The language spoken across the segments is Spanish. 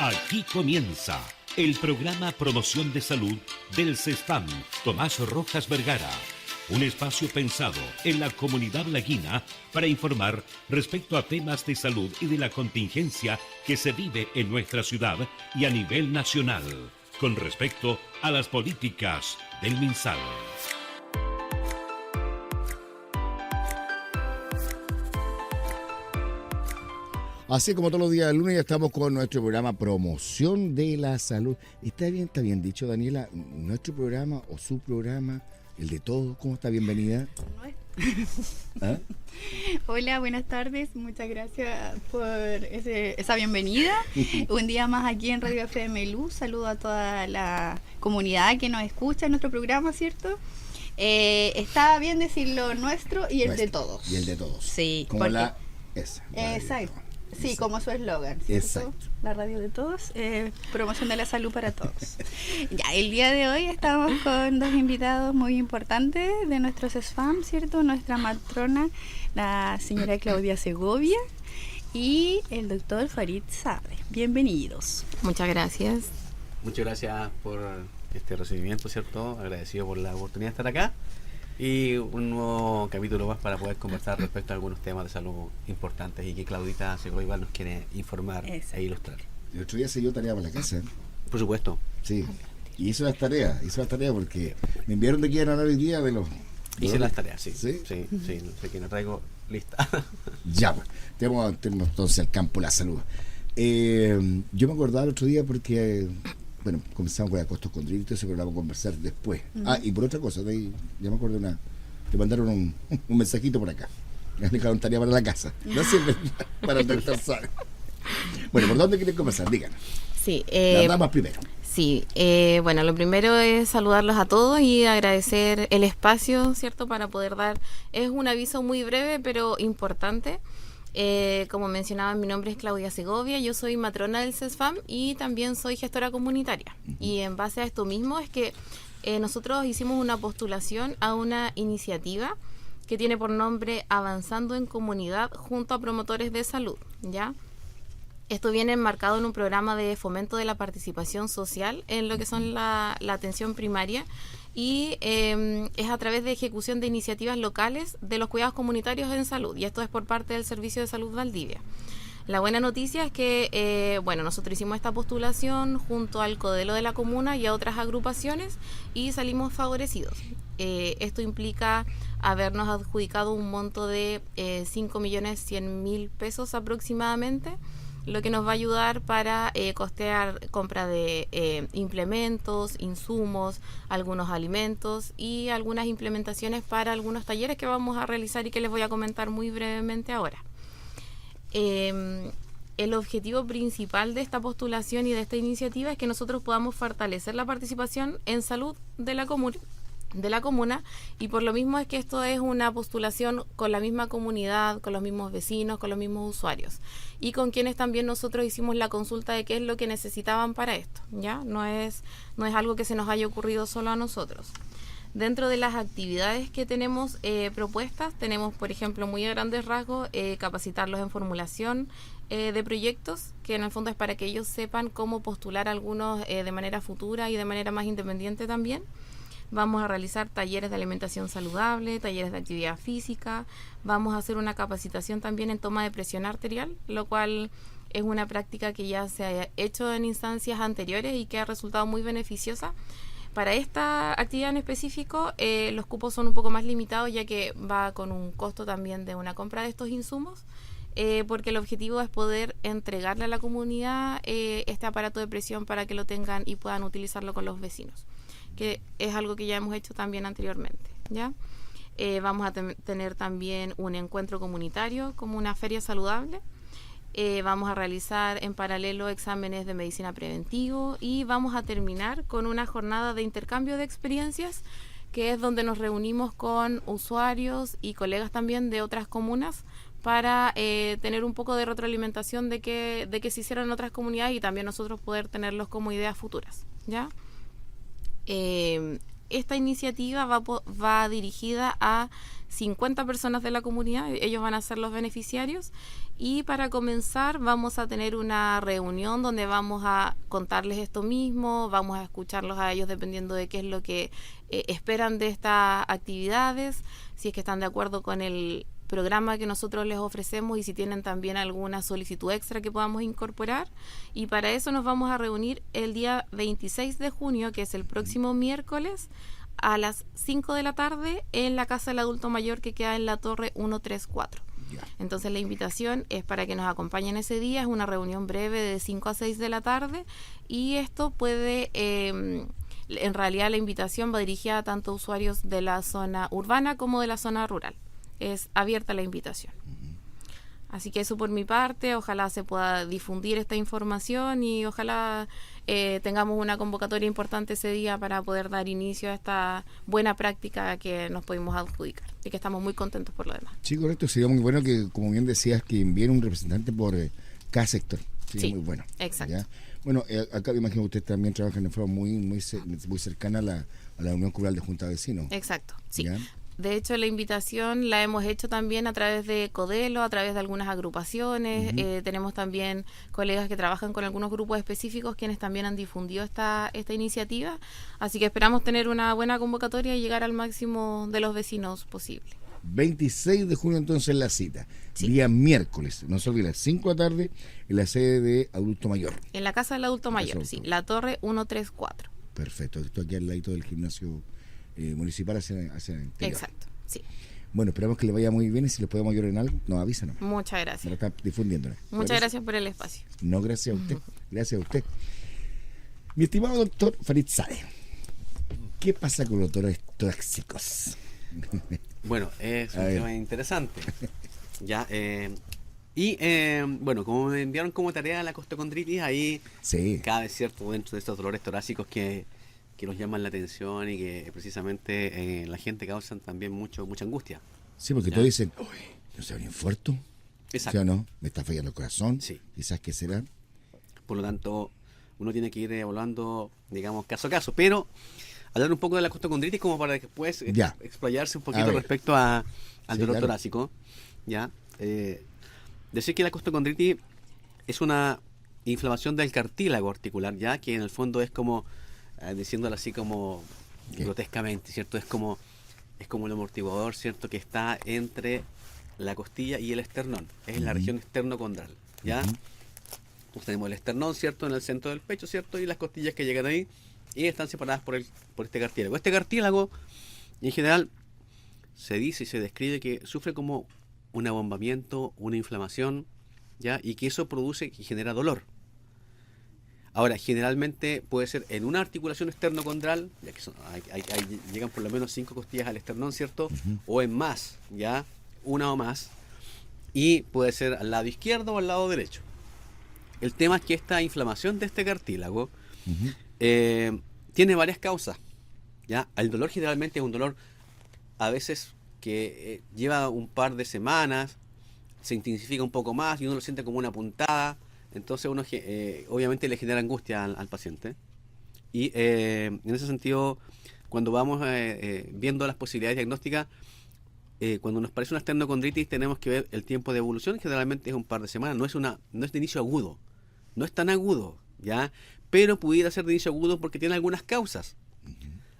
Aquí comienza el programa Promoción de Salud del CESFAM Tomás Rojas Vergara. Un espacio pensado en la comunidad laguina para informar respecto a temas de salud y de la contingencia que se vive en nuestra ciudad y a nivel nacional, con respecto a las políticas del MinSal. Así como todos los días del lunes, ya estamos con nuestro programa Promoción de la Salud. Está bien dicho, Daniela, nuestro programa o su programa, el de todos. ¿Cómo está? Bienvenida. ¿Ah? Hola, buenas tardes. Muchas gracias por esa bienvenida. Un día más aquí en Radio FM Luz. Saludo a toda la comunidad que nos escucha en nuestro programa, ¿cierto? Está bien decirlo nuestro y el de todos. Y el de todos. Sí. Como porque... esa. Exacto. Sí, Exacto. Como su eslogan, ¿cierto? Exacto. La radio de todos, promoción de la salud para todos. Ya, el día de hoy estamos con dos invitados muy importantes de nuestro CESFAM, ¿cierto? Nuestra matrona, la señora Claudia Segovia, y el doctor Farid Saade. Bienvenidos. Muchas gracias. Muchas gracias por este recibimiento, ¿cierto? Agradecido por la oportunidad de estar acá. Y un nuevo capítulo más para poder conversar respecto a algunos temas de salud importantes y que Claudita Segovia igual nos quiere informar e ilustrar. El otro día se dio tarea para la casa. Por supuesto. Sí. Y hizo las tareas porque me enviaron de que iban a hablar hoy día de los... Hice las tareas, sí. ¿Sí? Sí, no sé quién la traigo lista. Ya, pues. Tenemos entonces el campo de la salud. Yo me acordaba el otro día porque... Bueno, comenzamos con la costocondritis y todo eso, pero lo vamos a conversar después. Y por otra cosa, ya me acuerdo te mandaron un mensajito por acá. Me han dejado tarea para la casa. No sirve para el doctor Saade. Bueno, ¿por dónde quieren conversar? Díganos. Sí. Las damas primero. Sí, bueno, lo primero es saludarlos a todos y agradecer el espacio, ¿cierto? Para poder dar, es un aviso muy breve pero importante. Como mencionaba, mi nombre es Claudia Segovia, yo soy matrona del CESFAM y también soy gestora comunitaria. Y en base a esto mismo es que nosotros hicimos una postulación a una iniciativa que tiene por nombre Avanzando en Comunidad junto a promotores de salud, ¿ya? Esto viene enmarcado en un programa de fomento de la participación social en lo que son la atención primaria y es a través de ejecución de iniciativas locales de los cuidados comunitarios en salud, y esto es por parte del Servicio de Salud Valdivia. La buena noticia es que, nosotros hicimos esta postulación junto al Codelo de la comuna y a otras agrupaciones y salimos favorecidos. Esto implica habernos adjudicado un monto de 5.100.000 pesos aproximadamente, lo que nos va a ayudar para costear compra de implementos, insumos, algunos alimentos y algunas implementaciones para algunos talleres que vamos a realizar y que les voy a comentar muy brevemente ahora. El objetivo principal de esta postulación y de esta iniciativa es que nosotros podamos fortalecer la participación en salud de la comuna, y por lo mismo es que esto es una postulación con la misma comunidad, con los mismos vecinos, con los mismos usuarios y con quienes también nosotros hicimos la consulta de qué es lo que necesitaban para esto, ¿ya? No es algo que se nos haya ocurrido solo a nosotros. Dentro de las actividades que tenemos propuestas, tenemos, por ejemplo, muy a grandes rasgos, capacitarlos en formulación de proyectos, que en el fondo es para que ellos sepan cómo postular algunos de manera futura y de manera más independiente también. Vamos a realizar talleres de alimentación saludable, talleres de actividad física. Vamos a hacer una capacitación también en toma de presión arterial, lo cual es una práctica que ya se ha hecho en instancias anteriores y que ha resultado muy beneficiosa. Para esta actividad en específico, los cupos son un poco más limitados, ya que va con un costo también de una compra de estos insumos, porque el objetivo es poder entregarle a la comunidad este aparato de presión para que lo tengan y puedan utilizarlo con los vecinos, que es algo que ya hemos hecho también anteriormente, ¿ya? Vamos a tener también un encuentro comunitario como una feria saludable. Vamos a realizar en paralelo exámenes de medicina preventivo y vamos a terminar con una jornada de intercambio de experiencias, que es donde nos reunimos con usuarios y colegas también de otras comunas para tener un poco de retroalimentación de que se hicieron en otras comunidades y también nosotros poder tenerlos como ideas futuras, ¿ya? esta iniciativa va dirigida a 50 personas de la comunidad, ellos van a ser los beneficiarios, y para comenzar vamos a tener una reunión donde vamos a contarles esto mismo, vamos a escucharlos a ellos dependiendo de qué es lo que esperan de estas actividades, si es que están de acuerdo con el programa que nosotros les ofrecemos y si tienen también alguna solicitud extra que podamos incorporar, y para eso nos vamos a reunir el día 26 de junio, que es el próximo miércoles, a las 5 de la tarde en la Casa del Adulto Mayor que queda en la Torre 134. Entonces la invitación es para que nos acompañen ese día, es una reunión breve de 5 a 6 de la tarde, y esto puede, en realidad la invitación va dirigida a tanto usuarios de la zona urbana como de la zona rural. Es abierta la invitación. Así que eso por mi parte, ojalá se pueda difundir esta información y ojalá tengamos una convocatoria importante ese día para poder dar inicio a esta buena práctica que nos pudimos adjudicar y que estamos muy contentos por lo demás. Sí, correcto, sería muy bueno que, como bien decías, que envíen un representante por cada sector. Sería muy bueno. Exacto. ¿Ya? Bueno, acá me imagino que usted también trabaja de forma muy cercana a la Unión Comunal de Junta de Vecinos. Exacto, sí. ¿Ya? De hecho, la invitación la hemos hecho también a través de Codelo, a través de algunas agrupaciones. Tenemos también colegas que trabajan con algunos grupos específicos quienes también han difundido esta iniciativa. Así que esperamos tener una buena convocatoria y llegar al máximo de los vecinos posible. 26 de junio entonces la cita. Sí. Día miércoles, no se olvide, a las 5 de la tarde en la sede de Adulto Mayor. En la Casa del Adulto Mayor, sí, la Torre 134. Perfecto, esto aquí al ladito del gimnasio municipal hacia el interior. Exacto, sí. Bueno, esperamos que le vaya muy bien y si les podemos ayudar en algo, nos avisan. Muchas Me gracias. lo está difundiendo. Muchas gracias por el espacio. No, gracias a usted. Gracias a usted. Mi estimado doctor Farid Saade, ¿qué pasa con los dolores tóxicos? Bueno, es un tema interesante. Ya, bueno, como me enviaron como tarea la costocondritis, ahí Sí. cabe cierto dentro de estos dolores torácicos que nos llaman la atención y que precisamente la gente causan también mucha angustia. Sí, porque todos dicen, uy, no sé, un infarto. Exacto. ¿Sí o no? Me está fallando el corazón. Sí. Quizás qué será. Por lo tanto, uno tiene que ir evaluando, digamos, caso a caso. Pero hablar un poco de la costocondritis como para después Ya. explayarse un A poquito ver. respecto al Sí, dolor claro. torácico. ¿Ya? Decir que la costocondritis es una inflamación del cartílago articular, ya que en el fondo es como, diciéndolo así como ¿Qué? grotescamente, ¿cierto? Es como el amortiguador, ¿cierto? Que está entre la costilla y el esternón. Es la región esternocondral, ¿ya? Pues tenemos el esternón, ¿cierto? En el centro del pecho, ¿cierto? Y las costillas que llegan ahí y están separadas por este cartílago. Este cartílago, en general, se dice y se describe que sufre como un abombamiento, una inflamación, ¿ya? Y que eso produce y genera dolor. Ahora, generalmente puede ser en una articulación esternocondral, ya que llegan por lo menos 5 costillas al esternón, ¿cierto? O en más, ¿ya? Una o más. Y puede ser al lado izquierdo o al lado derecho. El tema es que esta inflamación de este cartílago tiene varias causas, ¿ya? El dolor generalmente es un dolor a veces que lleva un par de semanas, se intensifica un poco más y uno lo siente como una puntada. Entonces uno obviamente le genera angustia al paciente. Y en ese sentido, cuando vamos viendo las posibilidades diagnósticas, cuando nos parece una esternocondritis tenemos que ver el tiempo de evolución, generalmente es un par de semanas, no es de inicio agudo, no es tan agudo, ¿ya? Pero pudiera ser de inicio agudo porque tiene algunas causas.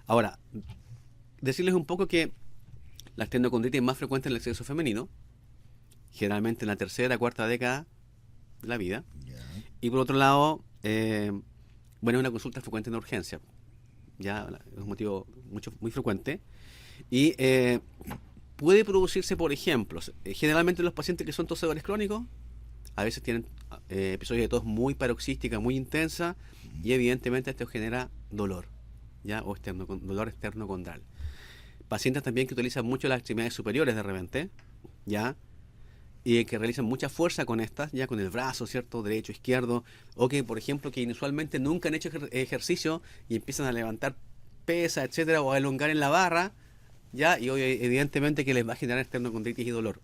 Ahora, decirles un poco que la esternocondritis es más frecuente en el sexo femenino, generalmente en la tercera, cuarta década de la vida. Y por otro lado, es una consulta frecuente en urgencia. Ya es un motivo muy frecuente. Y puede producirse, por ejemplo, generalmente los pacientes que son tosedores crónicos, a veces tienen episodios de tos muy paroxística, muy intensa, y evidentemente esto genera dolor, ¿ya? O dolor esternocondral. Pacientes también que utilizan mucho las extremidades superiores de repente, ¿ya? Y que realizan mucha fuerza con estas, ya con el brazo, ¿cierto? Derecho, izquierdo, o que, por ejemplo, que inusualmente nunca han hecho ejercicio y empiezan a levantar pesas, etcétera, o a elongar en la barra, ya, y hoy evidentemente que les va a generar esternocondritis y dolor.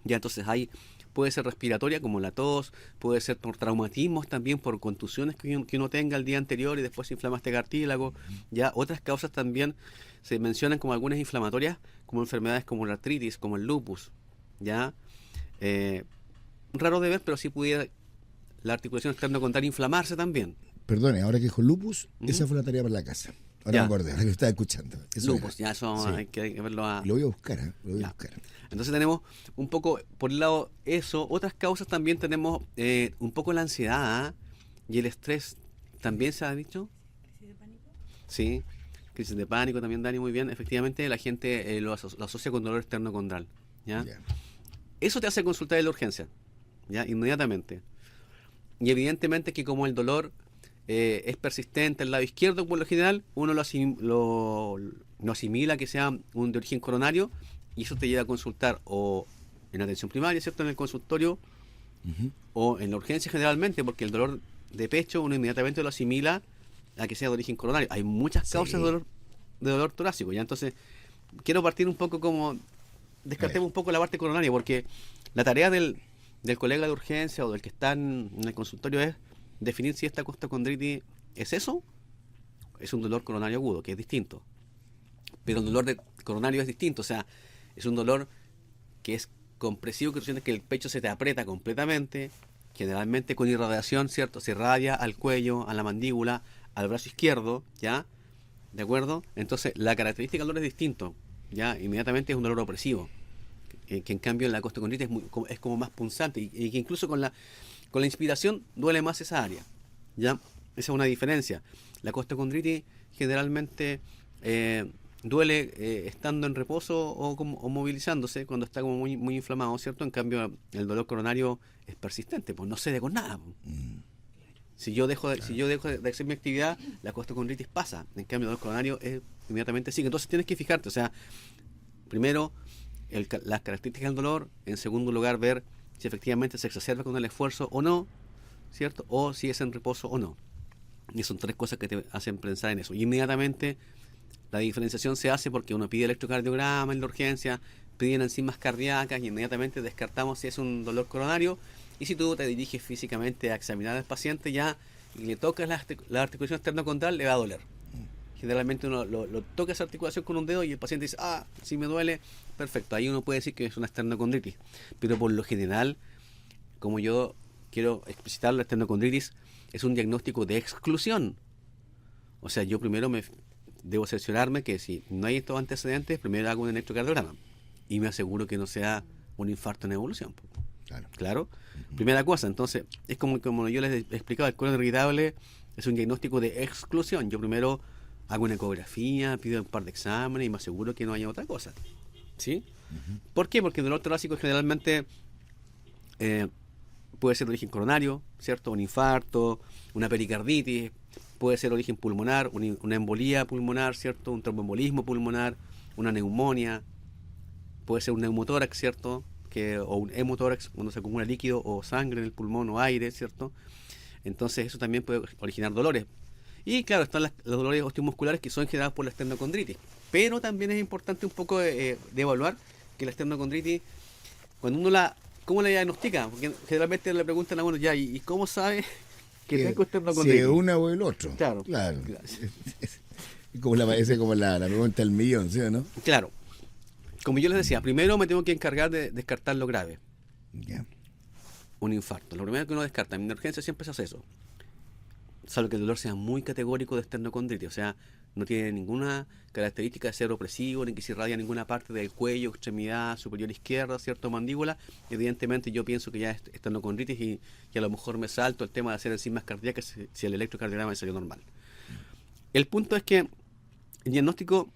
Ya, entonces hay puede ser respiratoria como la tos, puede ser por traumatismos también, por contusiones que uno tenga el día anterior y después se inflama este cartílago. Ya otras causas también se mencionan como algunas inflamatorias, como enfermedades como la artritis, como el lupus. Ya raro de ver, pero sí pudiera la articulación esternocondral inflamarse también. Perdone, ahora que dijo lupus, esa fue la tarea para la casa. Ahora Ya. me acordé, ahora que lo estaba escuchando. Eso Lupus, era. ya eso Sí. hay que verlo a... Lo voy a buscar, lo voy Ya. a buscar. Entonces tenemos un poco, por el lado eso, otras causas también tenemos un poco la ansiedad y el estrés, también se ha dicho. ¿Crisis de pánico? Sí, crisis de pánico también, Dani, muy bien. Efectivamente la gente lo asocia con dolor esternocondral, ¿ya? Ya. Eso te hace consultar en la urgencia, ¿ya? Inmediatamente. Y evidentemente que como el dolor es persistente al lado izquierdo por lo general, uno lo asimila que sea un de origen coronario y eso te lleva a consultar o en atención primaria, ¿cierto? En el consultorio o en la urgencia generalmente, porque el dolor de pecho uno inmediatamente lo asimila a que sea de origen coronario. Hay muchas causas de dolor torácico, ¿ya? Entonces, quiero partir un poco como... Descartemos un poco la parte coronaria, porque la tarea del colega de urgencia o del que está en el consultorio es definir si esta costocondritis es eso, es un dolor coronario agudo, que es distinto. Pero el dolor coronario es distinto, o sea, es un dolor que es compresivo, que tú sientes que el pecho se te aprieta completamente, generalmente con irradiación, ¿cierto? Se irradia al cuello, a la mandíbula, al brazo izquierdo, ¿ya? ¿De acuerdo? Entonces, la característica del dolor es distinto, ¿ya? Inmediatamente es un dolor opresivo, que en cambio en la costocondritis es como más punzante y que incluso con la inspiración duele más esa área, ¿ya? Esa es una diferencia. La costocondritis generalmente duele estando en reposo o movilizándose cuando está como muy, muy inflamado, ¿cierto? En cambio el dolor coronario es persistente, pues no cede con nada. Si yo dejo de hacer mi actividad, la costocondritis pasa. En cambio el dolor coronario inmediatamente sigue. Entonces tienes que fijarte, o sea, primero las características del dolor, en segundo lugar ver si efectivamente se exacerba con el esfuerzo o no, ¿cierto? O si es en reposo o no. Y son tres cosas que te hacen pensar en eso. Y inmediatamente la diferenciación se hace porque uno pide electrocardiograma en la urgencia, piden enzimas cardíacas y inmediatamente descartamos si es un dolor coronario. Y si tú te diriges físicamente a examinar al paciente ya y le tocas la articulación esternocondral, le va a doler. Generalmente uno lo toca esa articulación con un dedo y el paciente dice, si me duele, perfecto. Ahí uno puede decir que es una esternocondritis. Pero por lo general, como yo quiero explicitar, la esternocondritis es un diagnóstico de exclusión. O sea, yo primero debo cerciorarme que si no hay estos antecedentes, primero hago un electrocardiograma y me aseguro que no sea un infarto en evolución. Claro. Primera cosa, entonces, es como yo les he explicado, el colon irritable es un diagnóstico de exclusión. Yo primero hago una ecografía, pido un par de exámenes y me aseguro que no haya otra cosa. ¿Sí? ¿Por qué? Porque el dolor torácico generalmente puede ser de origen coronario, ¿cierto? Un infarto, una pericarditis, puede ser de origen pulmonar, una embolía pulmonar, ¿cierto? Un tromboembolismo pulmonar, una neumonía, puede ser un neumotórax, ¿cierto? O un hemotórax, cuando se acumula líquido o sangre en el pulmón o aire, ¿cierto? Entonces eso también puede originar dolores. Y claro, están los dolores osteomusculares que son generados por la esternocondritis. Pero también es importante un poco de evaluar que la esternocondritis, cuando uno ¿cómo la diagnostica? Porque generalmente le preguntan a uno, ya, ¿y cómo sabe que tengo esternocondritis? Si es una o el otro. Claro. Esa es como la pregunta del millón, ¿sí o no? Claro. Como yo les decía, primero me tengo que encargar de descartar lo grave. Ya. Un infarto. Lo primero que uno descarta, en emergencia siempre se hace eso. Salvo que el dolor sea muy categórico de esternocondritis, o sea, no tiene ninguna característica de ser opresivo, ni que se irradia ninguna parte del cuello, extremidad superior izquierda, ¿cierto? Mandíbula. Evidentemente yo pienso que ya es esternocondritis y a lo mejor me salto el tema de hacer enzimas cardíacas si el electrocardiograma me salió normal. El punto es que el diagnóstico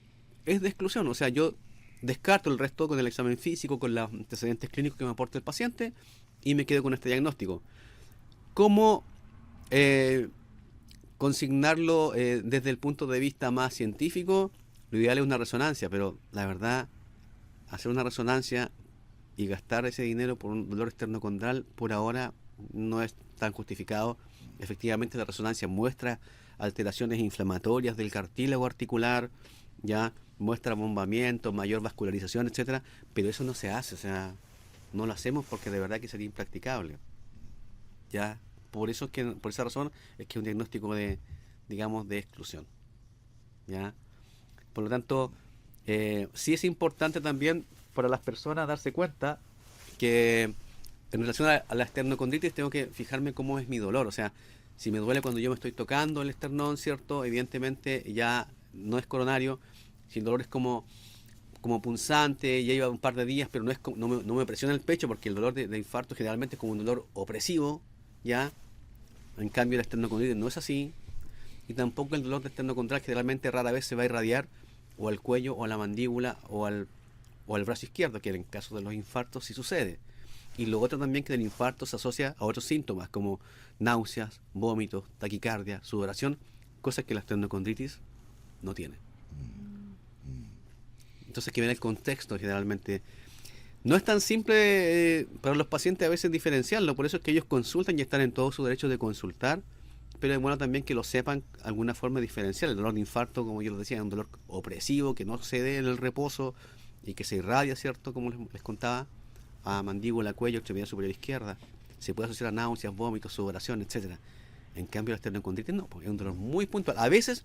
es de exclusión, o sea, yo descarto el resto con el examen físico, con los antecedentes clínicos que me aporta el paciente y me quedo con este diagnóstico. ¿Cómo consignarlo desde el punto de vista más científico? Lo ideal es una resonancia, pero la verdad, hacer una resonancia y gastar ese dinero por un dolor esternocondral por ahora no es tan justificado. Efectivamente la resonancia muestra alteraciones inflamatorias del cartílago articular, ya muestra bombamiento, mayor vascularización, etcétera, pero eso no se hace, o sea, no lo hacemos porque de verdad que sería impracticable. Ya, por esa razón es que es un diagnóstico de, digamos, de exclusión. Ya, por lo tanto, sí es importante también para las personas darse cuenta que en relación a la esternocondritis tengo que fijarme cómo es mi dolor. O sea, si me duele cuando yo me estoy tocando el esternón, ¿cierto? Evidentemente ya no es coronario. Si el dolor es como punzante, ya lleva un par de días, pero no me presiona el pecho, porque el dolor de infarto generalmente es como un dolor opresivo, ¿ya? En cambio, la esternocondritis no es así. Y tampoco el dolor de esternocondral generalmente rara vez se va a irradiar o al cuello, o a la mandíbula, o al brazo izquierdo, que en caso de los infartos sí sucede. Y lo otro también, que del infarto se asocia a otros síntomas como náuseas, vómitos, taquicardia, sudoración, cosas que la esternocondritis no tiene. Entonces hay que ver el contexto generalmente. No es tan simple para los pacientes a veces diferenciarlo, por eso es que ellos consultan y están en todo su derecho de consultar, pero es bueno también que lo sepan alguna forma diferencial. El dolor de infarto, como yo les decía, es un dolor opresivo que no cede en el reposo y que se irradia, ¿cierto? Como les contaba, a mandíbula, cuello, extremidad superior izquierda. Se puede asociar a náuseas, vómitos, sudoración, etcétera. En cambio, la esternocondritis no, porque es un dolor muy puntual. A veces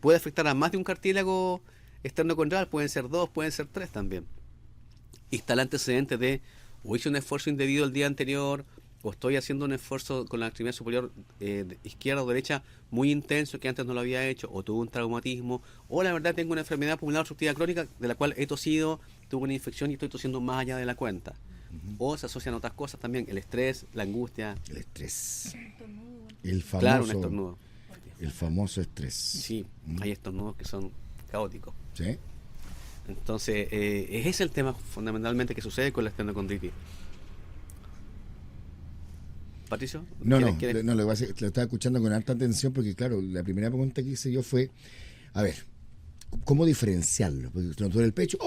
puede afectar a más de un cartílago esternocondral, pueden ser 2, pueden ser 3 también. Y está el antecedente de o hice un esfuerzo indebido el día anterior, o estoy haciendo un esfuerzo con la extremidad superior izquierda o derecha muy intenso que antes no lo había hecho, o tuve un traumatismo, o la verdad tengo una enfermedad pulmonar obstructiva crónica de la cual he tosido, tuve una infección y estoy tosiendo más allá de la cuenta. O se asocian otras cosas también, el estrés, la angustia. El estrés. El famoso, claro, un estornudo. El famoso estrés. Sí, hay estornudos que son caóticos. ¿Sí? Entonces, ese es el tema fundamentalmente que sucede con la esternocondritis. ¿Patricio? No, lo ¿Quieres? que pasa es que lo estaba escuchando con alta atención porque, claro, la primera pregunta que hice yo fue, a ver, ¿cómo diferenciarlo? Porque si nos duele el pecho,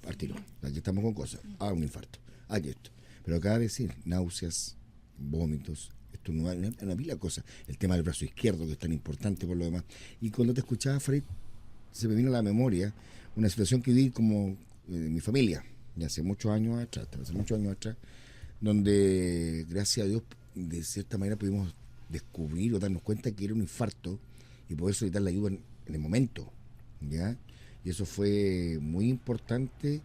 partiro, aquí estamos con cosas, un infarto, aquí esto. Pero acaba de decir, náuseas, vómitos, esto no hay una pila de cosas. El tema del brazo izquierdo, que es tan importante por lo demás. Y cuando te escuchaba, Fred, se me vino a la memoria una situación que viví como en mi familia, de hace muchos años atrás, donde, gracias a Dios, de cierta manera pudimos descubrir o darnos cuenta que era un infarto y poder solicitar la ayuda en el momento, ¿ya? Y eso fue muy importante,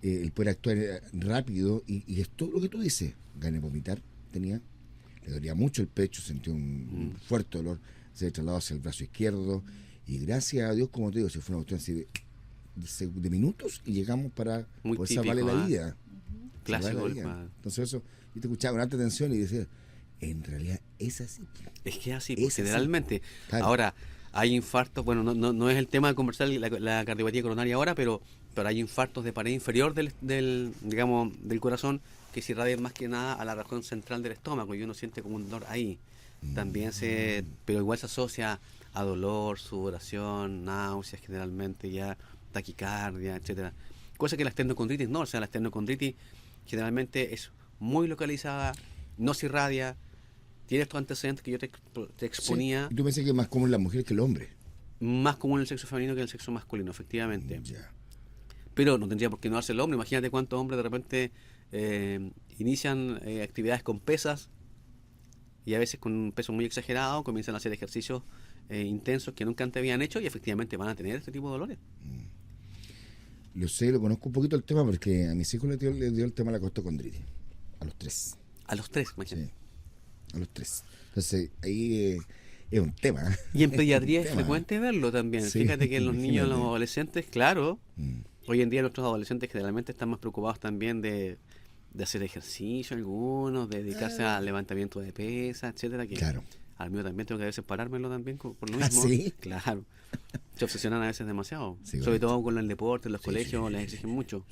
el poder actuar rápido y es todo lo que tú dices. Gané de vomitar, le dolía mucho el pecho, sentí un fuerte dolor, se trasladó hacia el brazo izquierdo y gracias a Dios, como te digo, se fue una cuestión así de minutos y llegamos para muy poder típico, salvarle la vida. Clásico. Entonces eso, yo te escuchaba con alta atención y decía, en realidad es así. Es que es así, Es generalmente. Claro. Ahora, hay infartos, bueno, no es el tema de conversar la cardiopatía coronaria ahora, pero hay infartos de pared inferior del corazón que se irradian más que nada a la región central del estómago y uno siente como un dolor ahí. También pero igual se asocia a dolor, sudoración, náuseas generalmente, ya taquicardia, etcétera. Cosa que la esternocondritis no, o sea, la esternocondritis generalmente es muy localizada, no se irradia, tiene estos antecedentes que yo te exponía. Sí. ¿Tú pensás que es más común en la mujer que el hombre? Más común en el sexo femenino que en el sexo masculino, efectivamente. Ya. Pero no tendría por qué no hacer el hombre. Imagínate cuántos hombres de repente inician actividades con pesas y a veces con un peso muy exagerado comienzan a hacer ejercicios intensos que nunca antes habían hecho y efectivamente van a tener este tipo de dolores. Lo sé, lo conozco un poquito el tema porque a mis hijos les dio el tema de la costocondritis. A los 3. A los 3, imagínate. Sí, a los 3. Entonces, ahí es un tema. Y en pediatría es frecuente verlo también. Sí, fíjate que en los niños y los adolescentes, claro, hoy en día nuestros adolescentes generalmente están más preocupados también de hacer ejercicio algunos, de dedicarse al levantamiento de pesas, etcétera, que claro. Al mío también tengo que a veces parármelo también por lo mismo. ¿Sí? Claro. Se obsesionan a veces demasiado. Sí, sobre todo con el deporte, en los colegios, les exigen mucho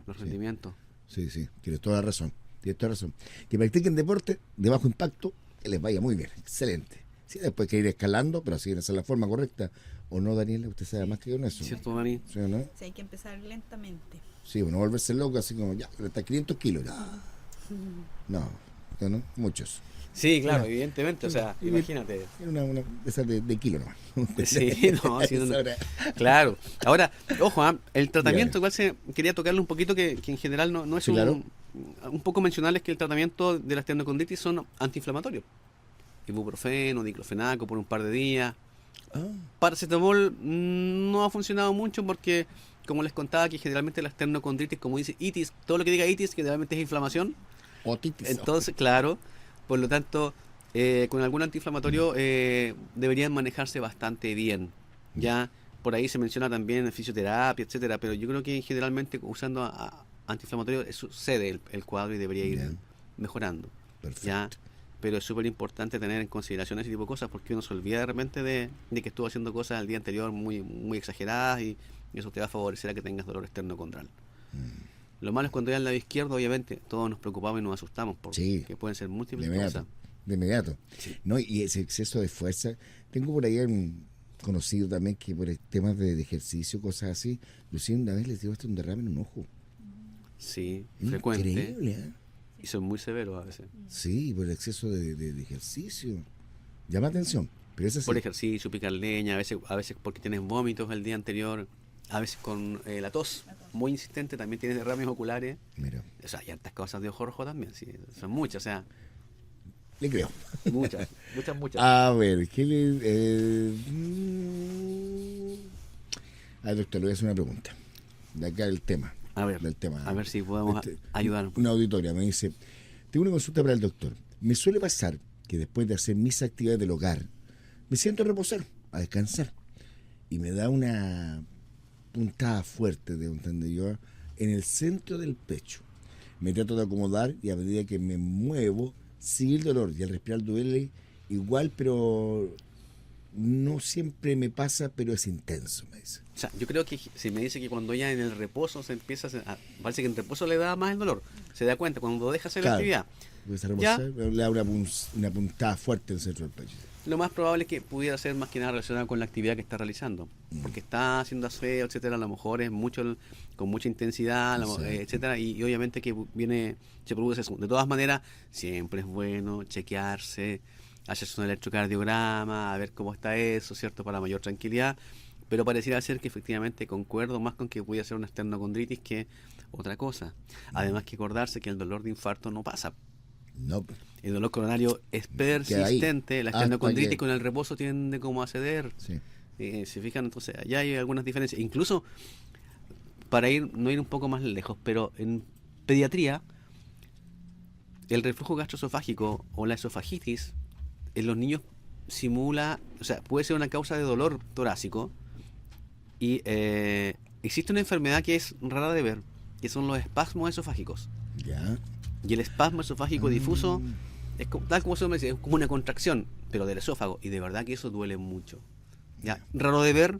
los Sí. rendimientos. Sí, tienes toda la razón. Que practiquen deporte de bajo impacto, que les vaya muy bien, excelente. Sí, después hay que ir escalando, pero así es la forma correcta. ¿O no, Daniela? Usted sabe más que yo en eso. ¿Cierto, Dani? ¿Sí o no? Sí, hay que empezar lentamente. Sí, no volverse loco, así como ya, hasta 500 kilos. No, muchos. Sí, claro, evidentemente, o sea, imagínate. Una esa de kilo nomás. Sí, claro. Ahora, ojo, el tratamiento igual quería tocarle un poquito que en general no es sí, claro. un poco mencionarles que el tratamiento de la esternocondritis son antiinflamatorios. Ibuprofeno, diclofenaco por un par de días. Paracetamol no ha funcionado mucho porque, como les contaba, que generalmente la esternocondritis, como dice itis, todo lo que diga itis, generalmente es inflamación. Otitis. Entonces, claro, por lo tanto, con algún antiinflamatorio deberían manejarse bastante bien. Ya por ahí se menciona también fisioterapia, etcétera, pero yo creo que generalmente usando antiinflamatorio sucede el cuadro y debería ir mejorando. Perfecto. ¿Ya? Pero es súper importante tener en consideración ese tipo de cosas porque uno se olvida de repente de que estuvo haciendo cosas el día anterior muy, muy exageradas y eso te va a favorecer a que tengas dolor esternocondral. Lo malo es cuando ya al lado izquierdo, obviamente, todos nos preocupamos y nos asustamos porque pueden ser múltiples cosas. De inmediato. Sí. ¿No? Y ese exceso de fuerza. Tengo por ahí un conocido también que por temas de ejercicio, cosas así, Lucía una vez les dio hasta un derrame en un ojo. Sí, frecuente. Increíble, ¿eh? Y son muy severos a veces. Sí, por el exceso de ejercicio. Llama atención. Pero es así. Por ejercicio, picar leña, a veces porque tienes vómitos el día anterior, a veces con la tos muy insistente, también tienes derrames oculares. Mira, O sea, hay hartas cosas de ojo rojo también, sí, son muchas, o sea, le creo. muchas. A ver, ¿qué doctor, le voy a hacer una pregunta. De acá el tema. A ver, Del tema. a ver si podemos ayudar. Una auditoria me dice, tengo una consulta para el doctor. Me suele pasar que después de hacer mis actividades del hogar, me siento a reposar, a descansar. Y me da una puntada fuerte, de entender yo, en el centro del pecho. Me trato de acomodar y a medida que me muevo, sigue el dolor. Y al respirar duele igual, pero no siempre me pasa, pero es intenso, me dice. O sea, yo creo que si me dice que cuando ya en el reposo se empieza parece que en reposo le da más el dolor, se da cuenta cuando deja hacer la actividad. Empieza a reposar, le da una puntada fuerte en el centro del pecho. Lo más probable es que pudiera ser más que nada relacionado con la actividad que está realizando, porque está haciendo aseo, etcétera, a lo mejor es mucho con mucha intensidad, etcétera, y obviamente que se produce eso. De todas maneras, siempre es bueno chequearse, hacerse un electrocardiograma, a ver cómo está eso, ¿cierto? Para mayor tranquilidad, pero pareciera ser que efectivamente concuerdo más con que pudiera ser una esternocondritis que otra cosa. Además que acordarse que el dolor de infarto no pasa. No. El dolor coronario es persistente, la esternocondritis con el reposo tiende como a ceder. Sí. Se fijan, entonces allá hay algunas diferencias. Incluso, para no ir un poco más lejos, pero en pediatría, el reflujo gastroesofágico o la esofagitis en los niños simula, o sea, puede ser una causa de dolor torácico y existe una enfermedad que es rara de ver, que son los espasmos esofágicos. Ya. Y el espasmo esofágico difuso es tal como se me dice, es como una contracción, pero del esófago, y de verdad que eso duele mucho. Ya, raro de ver,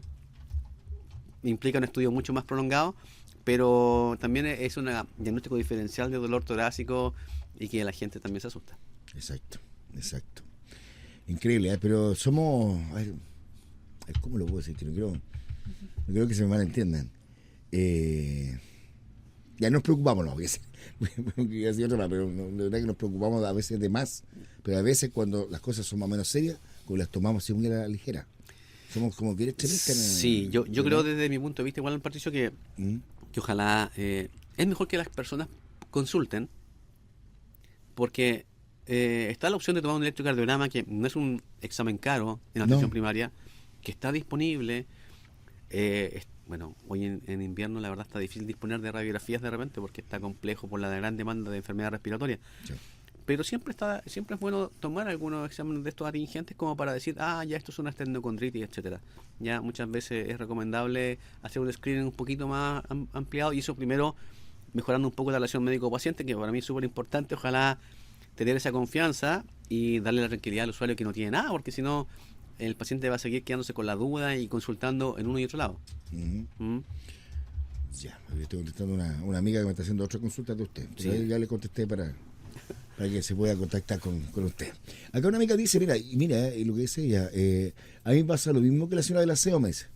implica un estudio mucho más prolongado, pero también es un diagnóstico diferencial de dolor torácico y que la gente también se asusta. Exacto. Increíble, pero somos... A ver, ¿cómo lo puedo decir? Que no creo que se me malentiendan. Ya nos preocupamos, no, pero de verdad que nos preocupamos a veces de más, pero a veces cuando las cosas son más o menos serias, como las tomamos así muy a la ligera. Somos como que extremistas. Sí, yo creo desde mi punto de vista, igual, Patricio, que ojalá es mejor que las personas consulten, porque está la opción de tomar un electrocardiograma, que no es un examen caro en la atención primaria, que está disponible. Bueno, hoy en invierno la verdad está difícil disponer de radiografías de repente porque está complejo por la gran demanda de enfermedad respiratoria. Sí. Pero siempre es bueno tomar algunos exámenes de estos atingentes como para decir, ya esto es una esternocondritis, etcétera. Ya muchas veces es recomendable hacer un screening un poquito más ampliado, y eso primero mejorando un poco la relación médico-paciente, que para mí es súper importante. Ojalá tener esa confianza y darle la tranquilidad al usuario que no tiene nada, porque si no el paciente va a seguir quedándose con la duda y consultando en uno y otro lado. Ya, yo estoy contestando una amiga que me está haciendo otra consulta de usted. Sí. Ya le contesté para que se pueda contactar con usted. Acá una amiga dice, mira, lo que dice ella, a mí me pasa lo mismo que la señora del aseo, me dice.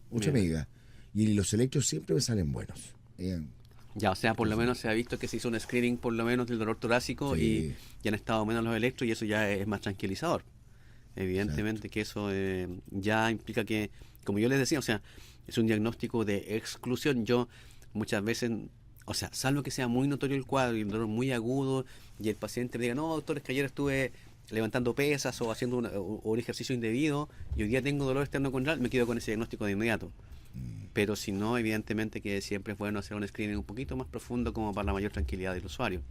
Otra amiga. Y los electros siempre me salen buenos. Ya, o sea, por lo menos se ha visto que se hizo un screening por lo menos del dolor torácico, y ya han estado menos los electros, y eso ya es más tranquilizador. Evidentemente. Exacto. Que eso ya implica que, como yo les decía, o sea, es un diagnóstico de exclusión. Yo muchas veces O sea, salvo que sea muy notorio el cuadro y el dolor muy agudo y el paciente me diga, no, doctor, es que ayer estuve levantando pesas o haciendo un ejercicio indebido y hoy día tengo dolor esternocondral, me quedo con ese diagnóstico de inmediato. Pero si no, evidentemente que siempre es bueno hacer un screening un poquito más profundo como para la mayor tranquilidad del usuario.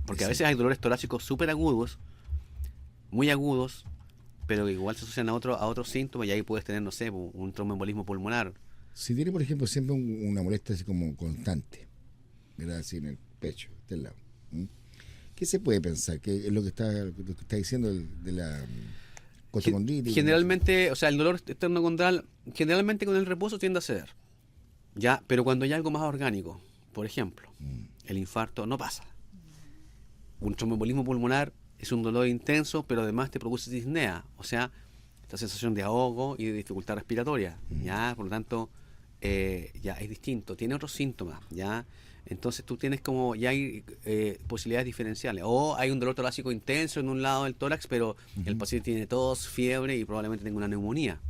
Porque a veces hay dolores torácicos súper agudos, muy agudos, pero igual se asocian a otros síntomas y ahí puedes tener, no sé, un tromboembolismo pulmonar. Si tiene, por ejemplo, siempre una molestia así como constante, ¿verdad? Así en el pecho, de lado. ¿Qué se puede pensar? ¿Qué es lo que está diciendo de la costocondritis? Generalmente, o sea, el dolor esternocondral, generalmente con el reposo tiende a ceder, ¿ya? Pero cuando hay algo más orgánico, por ejemplo, el infarto no pasa. Un tromboembolismo pulmonar es un dolor intenso, pero además te produce disnea, o sea, esta sensación de ahogo y de dificultad respiratoria, ¿ya? Por lo tanto, ya es distinto, tiene otros síntomas, ¿ya? Entonces tú tienes como, ya hay posibilidades diferenciales. O hay un dolor torácico intenso en un lado del tórax, pero el paciente tiene tos, fiebre y probablemente tenga una neumonía,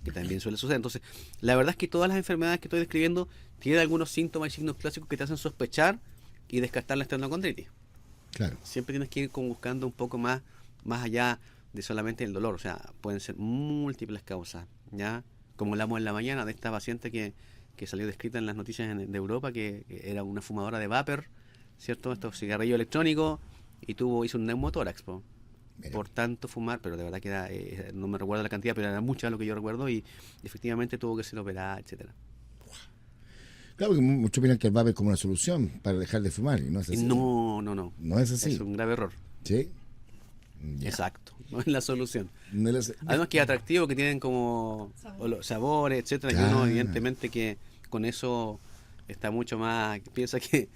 que también suele suceder. Entonces, la verdad es que todas las enfermedades que estoy describiendo tienen algunos síntomas y signos clásicos que te hacen sospechar y descartar la esternocondritis. Claro. Siempre tienes que ir como buscando un poco más allá de solamente el dolor. O sea, pueden ser múltiples causas, ¿ya? Como hablamos en la mañana de esta paciente que salió descrita en las noticias de Europa, que era una fumadora de vapor, ¿cierto? Estos cigarrillos electrónicos, y hizo un neumotórax, por tanto fumar, pero de verdad que era, no me recuerdo la cantidad, pero era mucha lo que yo recuerdo, y efectivamente tuvo que ser operada, etcétera. Claro, porque muchos opinan que el vapor es como una solución para dejar de fumar, y no es así. No. No es así. Es un grave error. ¿Sí? Ya. Exacto, no es la solución. No es Además que es atractivo, que tienen como sabores, etcétera, Claro. que uno evidentemente que con eso está mucho más, piensa que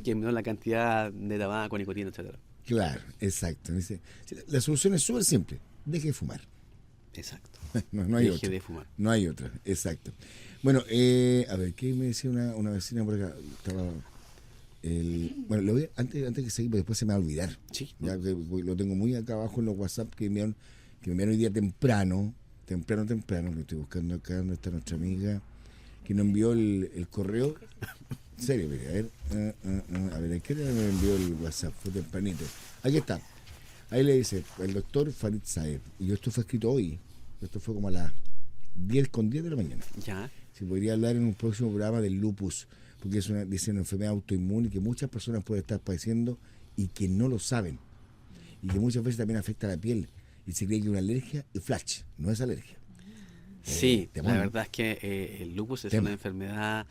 menor la cantidad de tabaco, nicotina, etcétera. Claro, exacto. Dice, la solución es súper simple, deje de fumar. Exacto. No hay Deje otra. de fumar. No hay otra, exacto. Bueno, a ver, ¿qué me decía una vecina por acá? Bueno, lo voy antes que seguir, después se me va a olvidar. Sí. Ya que lo tengo muy acá abajo en los WhatsApp que me enviaron hoy día temprano, que estoy buscando acá donde está nuestra amiga, que nos envió el correo. En serio, mire, a ver, ¿a qué hora me envió el WhatsApp? Fue tempranito. Aquí está. Ahí le dice, el doctor Farid Saeb. Y esto fue escrito hoy. Esto fue como a las 10:10 de la mañana. Ya. Se podría hablar en un próximo programa del lupus, porque es una enfermedad autoinmune que muchas personas pueden estar padeciendo y que no lo saben. Y que muchas veces también afecta a la piel. Y se cree que es una alergia y flash, no es alergia. Sí, la verdad es que el lupus es una enfermedad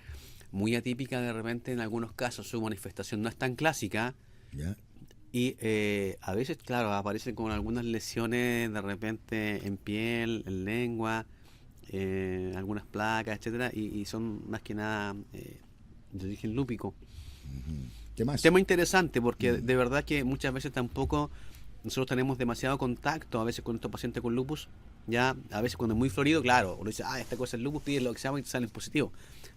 muy atípica de repente en algunos casos. Su manifestación no es tan clásica. ¿Ya? Y a veces, claro, aparecen con algunas lesiones de repente en piel, en lengua, algunas placas, etcétera, y son más que nada de origen lúpico. ¿Qué más? Tema interesante porque de verdad que muchas veces tampoco nosotros tenemos demasiado contacto a veces con estos pacientes con lupus. Ya a veces cuando es muy florido, claro, uno dice, esta cosa es lupus, pide lo que se llama y te salen positivo.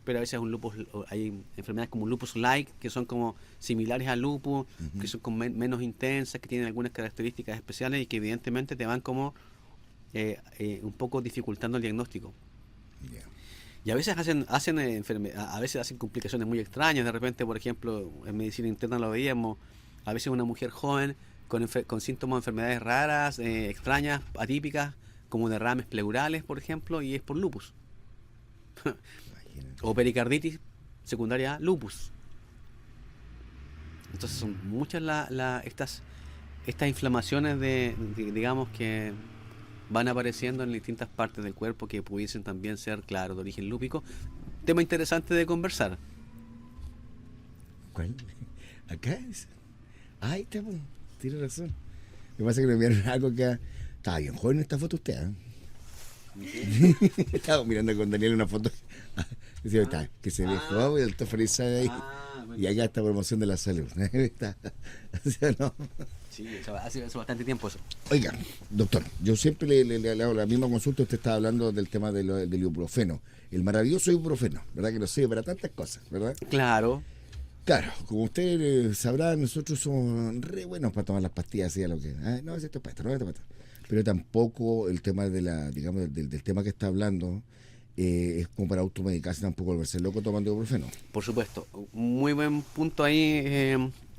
Pero a veces un lupus, hay enfermedades como lupus-like, que son como similares al lupus, que son como menos intensas, que tienen algunas características especiales y que evidentemente te van como un poco dificultando el diagnóstico. Yeah. Y a veces a veces hacen complicaciones muy extrañas. De repente, por ejemplo, en medicina interna lo veíamos, a veces una mujer joven con síntomas de enfermedades raras, extrañas, atípicas, como derrames pleurales, por ejemplo, y es por lupus. O pericarditis secundaria a lupus. Entonces son muchas estas inflamaciones digamos que van apareciendo en distintas partes del cuerpo que pudiesen también ser, claro, de origen lúpico. Tema interesante de conversar. ¿Cuál? ¿Acá? Ahí está, pues. Tiene razón. Lo que pasa es que me enviaron algo que estaba bien joven esta foto usted, Estaba mirando con Daniel una foto decía, que se ve joven y el doctor Farid Saeb ahí. Y acá está promoción de la salud. Está. O sea, no. Sí, hace bastante tiempo eso. Oiga, doctor, yo siempre le hago la misma consulta. Usted estaba hablando del tema del ibuprofeno, el maravilloso ibuprofeno, ¿verdad? Que nos sirve para tantas cosas, ¿verdad? Claro. Claro, como usted sabrá, nosotros somos re buenos para tomar las pastillas, así a lo que. No, esto es para esto, no es esto para esto. Pero tampoco el tema de digamos, del tema que está hablando, es como para automedicarse, tampoco volverse loco tomando ibuprofeno. Por supuesto. Muy buen punto ahí,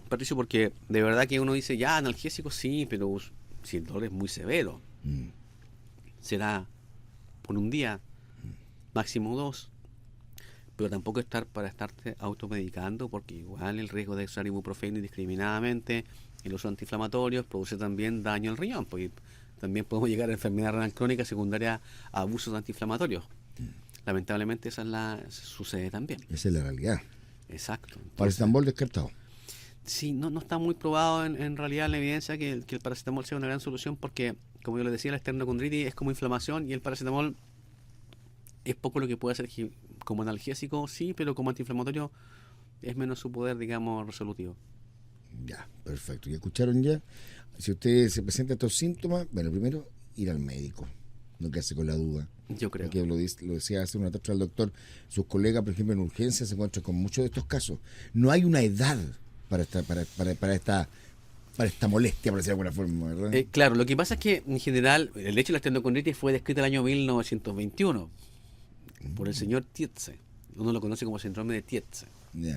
Patricio, porque de verdad que uno dice, ya, analgésico sí, pero si el dolor es muy severo, será por un día, máximo 2. Pero tampoco estar para estarte automedicando, porque igual el riesgo de usar ibuprofeno indiscriminadamente, el uso de antiinflamatorios, produce también daño al riñón, porque también podemos llegar a enfermedad renal crónica secundaria a abusos de antiinflamatorios. Lamentablemente sucede también. Esa es la realidad. Exacto. Paracetamol descartado. Sí, no está muy probado en realidad la evidencia que el paracetamol sea una gran solución, porque, como yo les decía, la esternocondritis es como inflamación y el paracetamol es poco lo que puede hacer como analgésico, sí, pero como antiinflamatorio es menos su poder, digamos, resolutivo. Ya, perfecto. ¿Y escucharon ya? Si usted se presenta estos síntomas, bueno, primero, ir al médico. No quedarse con la duda. Yo creo. Porque lo decía hace una tarde al doctor, sus colegas, por ejemplo, en urgencia se encuentran con muchos de estos casos. No hay una edad para esta molestia, por decirlo de alguna forma, ¿verdad? Claro, lo que pasa es que, en general, el hecho de la esternocondritis fue descrito en el año 1921 por el señor Tietze. Uno lo conoce como síndrome de Tietze.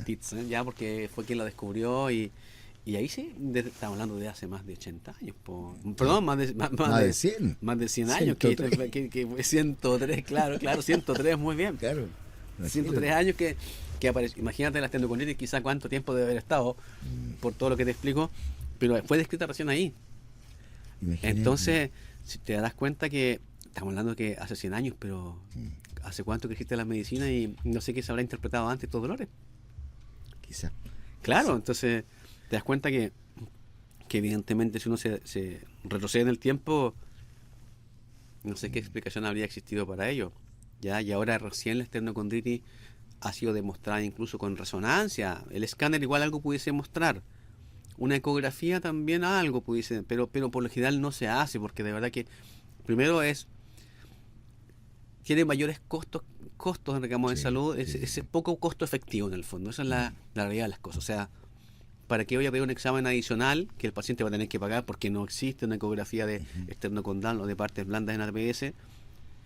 Tietze, ya, porque fue quien la descubrió y ahí sí, estamos hablando de hace más de 80 años. Perdón, más de 100. Más de 100 años. 103. Que 103, claro, 103, muy bien. Claro. 103 años que apareció. Imagínate la esternocondritis, quizá cuánto tiempo debe haber estado, por todo lo que te explico, pero fue descrita recién ahí. Imagínate. Entonces, si te das cuenta que estamos hablando que hace 100 años, pero ¿hace cuánto que existe la medicina? Y no sé qué se habrá interpretado antes estos dolores. Quizá. Claro, entonces te das cuenta que evidentemente si uno se retrocede en el tiempo, no sé qué explicación habría existido para ello. ¿Ya? Y ahora recién la esternocondritis ha sido demostrada incluso con resonancia. El escáner igual algo pudiese mostrar. Una ecografía también algo pudiese, pero por lo general no se hace, porque de verdad que primero tiene mayores costos digamos, de salud, es poco costo efectivo en el fondo. Esa es la realidad de las cosas. O sea, ¿para qué voy a pedir un examen adicional que el paciente va a tener que pagar porque no existe una ecografía de esternocondral o de partes blandas en APS?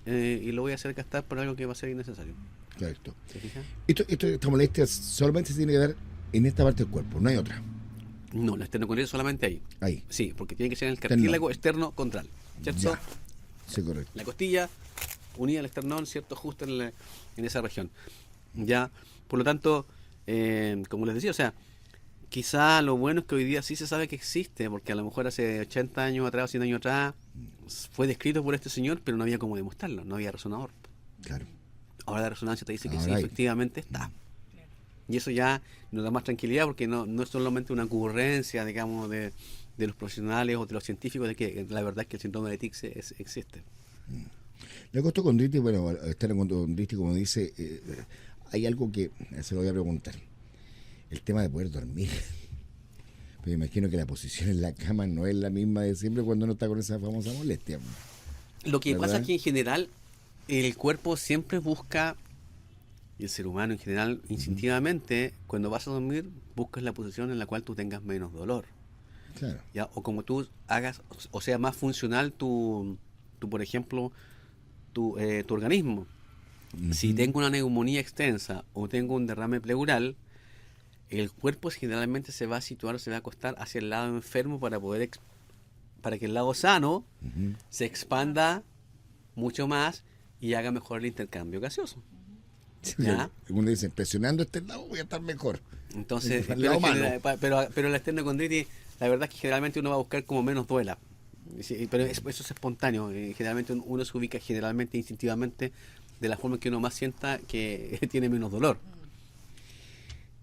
Y lo voy a hacer gastar por algo que va a ser innecesario. Correcto. ¿Se fija? Esta molestia solamente se tiene que dar en esta parte del cuerpo, no hay otra. No, la esternocondritis solamente ahí. Ahí. Sí, porque tiene que ser en el cartílago esternocondral. ¿Cierto? Ya. Sí, correcto. La costilla unida al esternón, ¿cierto? Justo en esa región. Ya, por lo tanto, como les decía, o sea, quizá lo bueno es que hoy día sí se sabe que existe, porque a lo mejor hace 80 años atrás o 100 años atrás fue descrito por este señor, pero no había cómo demostrarlo, no había resonador. Claro. Ahora la resonancia te dice que ahora sí, efectivamente está. Y eso ya nos da más tranquilidad, porque no es solamente una ocurrencia, digamos, de los profesionales o de los científicos, de que la verdad es que el síndrome de Tietze existe. La costocondritis, bueno, esternocondritis, como dice, hay algo que se lo voy a preguntar. El tema de poder dormir. Pero imagino que la posición en la cama no es la misma de siempre cuando uno está con esa famosa molestia. Lo que ¿verdad? pasa es que en general el cuerpo siempre busca, y el ser humano en general, instintivamente, cuando vas a dormir, buscas la posición en la cual tú tengas menos dolor. Claro. ¿Ya? O como tú hagas, o sea, más funcional tu por ejemplo, tu organismo. Si tengo una neumonía extensa o tengo un derrame pleural, el cuerpo generalmente se va a situar, se va a acostar hacia el lado enfermo para que el lado sano se expanda mucho más y haga mejor el intercambio gaseoso. ¿Ya? Uno dice, presionando este lado voy a estar mejor. Entonces, pero la esternocondritis, la verdad es que generalmente uno va a buscar como menos duela. Sí, pero eso es espontáneo. Generalmente uno se ubica instintivamente de la forma que uno más sienta que tiene menos dolor.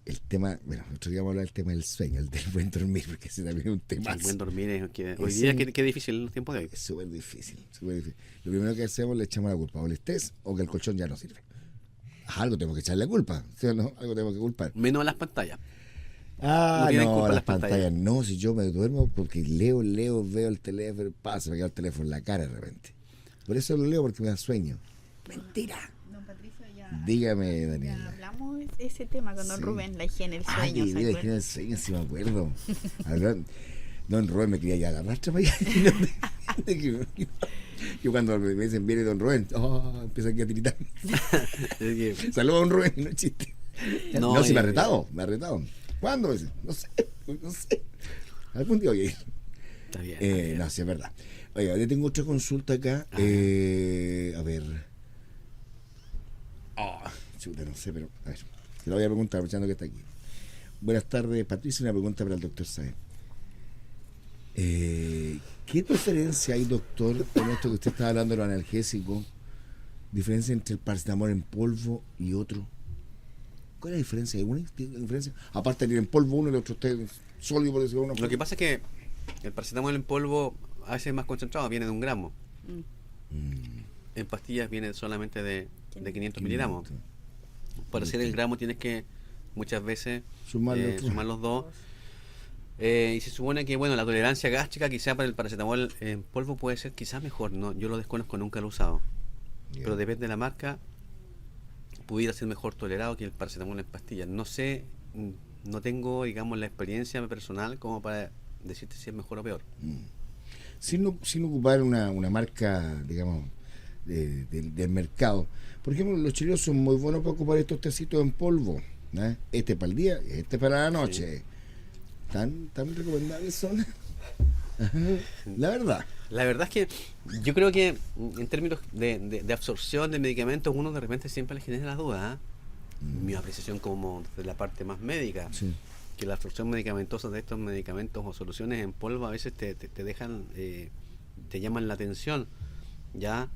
El tema, bueno, nosotros íbamos a hablar del tema del sueño, el del buen dormir, porque ese también es un tema. El buen dormir es que hoy día que difícil en los tiempos de hoy. Es súper difícil, súper difícil. Lo primero que hacemos le echamos la culpa, o el estrés o que el colchón ya no sirve. Algo tenemos que echarle la culpa, ¿sí o no? Algo tenemos que culpar. Menos a las pantallas. No, las pantallas no, si yo me duermo porque leo, veo el teléfono, se me queda el teléfono en la cara de repente. Por eso lo leo, porque me da sueño. Mentira. Don Patricio, dígame, Daniela. Ya hablamos de ese tema con don Rubén, la higiene del sueño. La higiene del sueño, sí me acuerdo. Don Rubén me quería ya la rastra para allá. Yo cuando me dicen viene don Rubén, empiezo aquí a tiritar. Es que- Saludos a don Rubén, no es chiste. No, No, si me ha retado. ¿Cuándo? No sé. Algún día voy a ir. Está bien. Está bien. No, sí, es verdad. Oiga, yo tengo otra consulta acá. A ver. Chuta, no sé, pero a ver. Se lo voy a preguntar, aprovechando que está aquí. Buenas tardes, Patricia. Una pregunta para el doctor Saez. ¿Qué diferencia hay, doctor, en esto que usted estaba hablando de lo analgésico? ¿Diferencia entre el paracetamol en polvo y otro? ¿Cuál es la diferencia? ¿Hay alguna diferencia? Aparte de ir en polvo uno y el otro esté sólido, por decirlo de alguna Lo que forma. pasa es que el paracetamol en polvo a veces es más concentrado, viene de 1 gramo. En pastillas viene solamente de 500 miligramos. Para hacer el gramo tienes que muchas veces Sumar los dos. Y se supone que bueno, la tolerancia gástrica quizá para el paracetamol en polvo puede ser quizás mejor. No, yo lo desconozco, nunca lo he usado. Pero depende de la marca, pudiera ser mejor tolerado que el paracetamol en pastillas. No sé, no tengo, digamos, la experiencia personal como para decirte si es mejor o peor. Sin ocupar una marca, digamos, del mercado. Por ejemplo, los chilenos son muy buenos para ocupar estos tecitos en polvo. Este para el día, este para la noche. Sí. Tan recomendables son. La verdad. La verdad es que yo creo que en términos de absorción de medicamentos uno de repente siempre le genera la duda. Mi apreciación como de la parte más médica, Sí. que la absorción medicamentosa de estos medicamentos o soluciones en polvo a veces te dejan, te llaman la atención, ¿ya?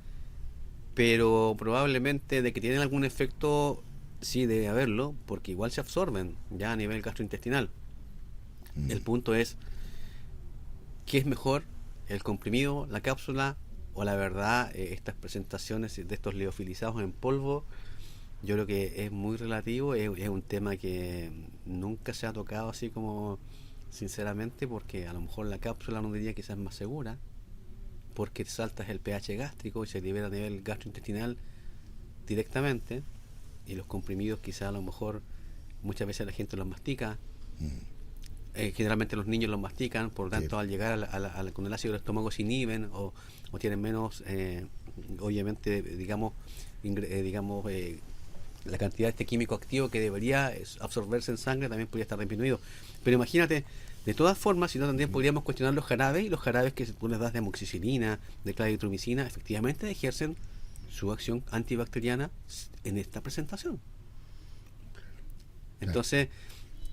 Pero probablemente de que tienen algún efecto, sí debe haberlo, porque igual se absorben ya a nivel gastrointestinal. El punto es, ¿qué es mejor? ¿El comprimido, la cápsula o la verdad estas presentaciones de estos liofilizados en polvo? Yo creo que es muy relativo, es un tema que nunca se ha tocado así como sinceramente, porque a lo mejor la cápsula no diría que sea más segura, porque saltas el pH gástrico y se libera a nivel gastrointestinal directamente, y los comprimidos quizá a lo mejor muchas veces la gente los mastica. Generalmente los niños los mastican, por lo tanto al llegar con el ácido del estómago se inhiben o tienen menos, obviamente, digamos, la cantidad de este químico activo que debería absorberse en sangre también podría estar disminuido. Pero imagínate, de todas formas, si no también podríamos cuestionar los jarabes, y los jarabes que tú les das de amoxicilina, de claritromicina, efectivamente ejercen su acción antibacteriana en esta presentación. Entonces,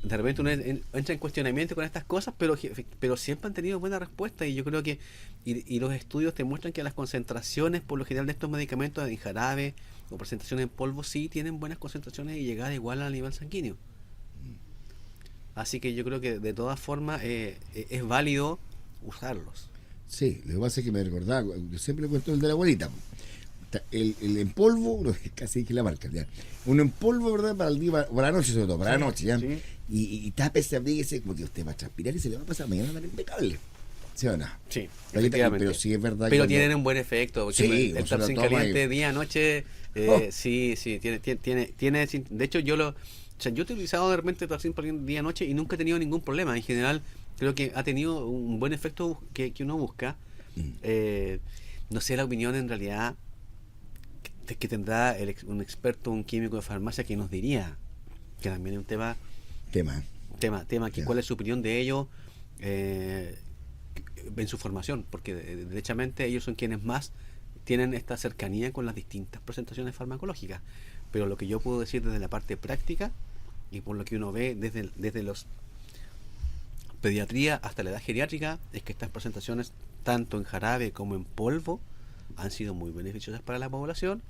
de repente uno entra en cuestionamiento con estas cosas, pero siempre han tenido buena respuesta, y yo creo que y los estudios te muestran que las concentraciones por lo general de estos medicamentos en jarabe o presentaciones en polvo sí tienen buenas concentraciones y llegar igual al nivel sanguíneo. Así que yo creo que de todas formas es válido usarlos. Sí, lo que pasa es que me recordaba, yo siempre le cuento el de la abuelita. El en polvo, casi dije la marca, ya. Uno en polvo, ¿verdad? Para el día, para la noche sobre todo, para la noche, ¿ya? Sí. Y tápese, abríguese, como que usted va a transpirar y se le va a pasar mañana tan impecable. ¿Sí o no? Sí, Efectivamente. Pero sí es verdad pero que tienen un buen efecto, porque sí, el Tapsin caliente día, noche, sí, tiene, de hecho yo he utilizado de repente Tapsin día, noche y nunca he tenido ningún problema. En general creo que ha tenido un buen efecto que uno busca. No sé la opinión en realidad que tendrá un experto, un químico de farmacia, que nos diría, que también es un tema, cuál es su opinión de ello en su formación, porque derechamente ellos son quienes más tienen esta cercanía con las distintas presentaciones farmacológicas. Pero lo que yo puedo decir desde la parte práctica y por lo que uno ve desde los pediatría hasta la edad geriátrica, es que estas presentaciones tanto en jarabe como en polvo han sido muy beneficiosas para la población